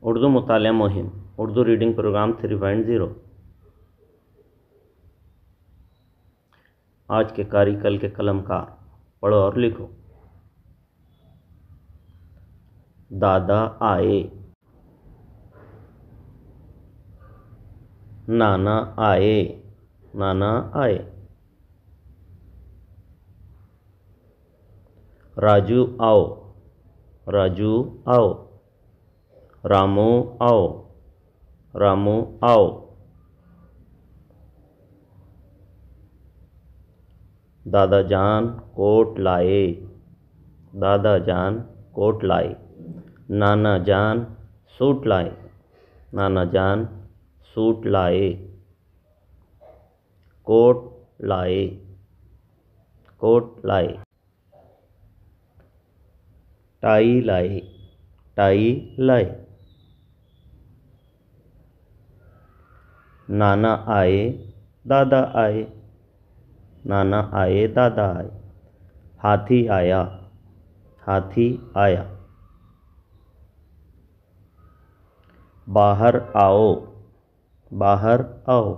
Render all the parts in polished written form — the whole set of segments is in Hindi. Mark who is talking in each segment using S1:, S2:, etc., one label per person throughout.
S1: उर्दू मुतालिया मुहिम, उर्दू रीडिंग प्रोग्राम 3.0। आज के कारी कल के कलमकार, पढ़ो और लिखो। दादा आए, नाना आए, नाना आए। राजू आओ, राजू आओ। रामू आओ, रामू आओ। दादा जान कोट लाए, दादा जान कोट लाए। नाना जान सूट लाए, नाना जान सूट लाए। कोट लाए, कोट लाए। टाई लाए, टाई लाए। नाना आए, दादा आए, नाना आए, दादा आए। हाथी आया, हाथी आया। बाहर आओ, बाहर आओ।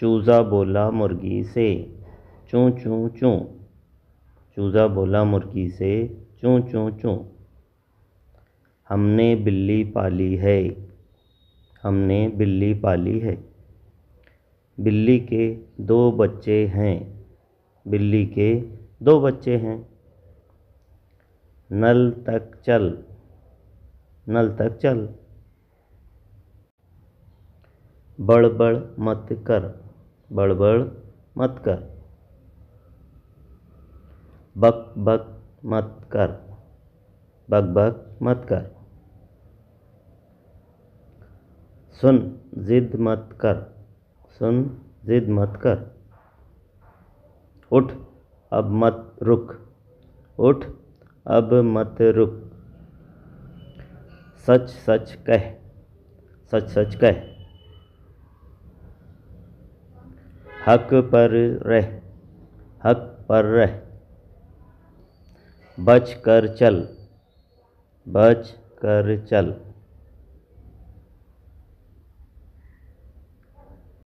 S1: चूज़ा बोला मुर्गी से, चूँ चूँ चूँ। चूज़ा बोला मुर्गी से, चूँ चूँ चूँ। हमने बिल्ली पाली है, हमने बिल्ली पाली है। बिल्ली के 2 बच्चे हैं, बिल्ली के 2 बच्चे हैं। नल तक चल, नल तक चल। बड़बड़ मत कर, बड़बड़ मत कर। बक बक मत कर, बक बक मत कर। सुन जिद मत कर, सुन जिद मत कर। उठ अब मत रुक, उठ अब मत रुक। सच सच कह, सच सच कह। हक पर रह, हक पर रह। बच कर चल, बच कर चल।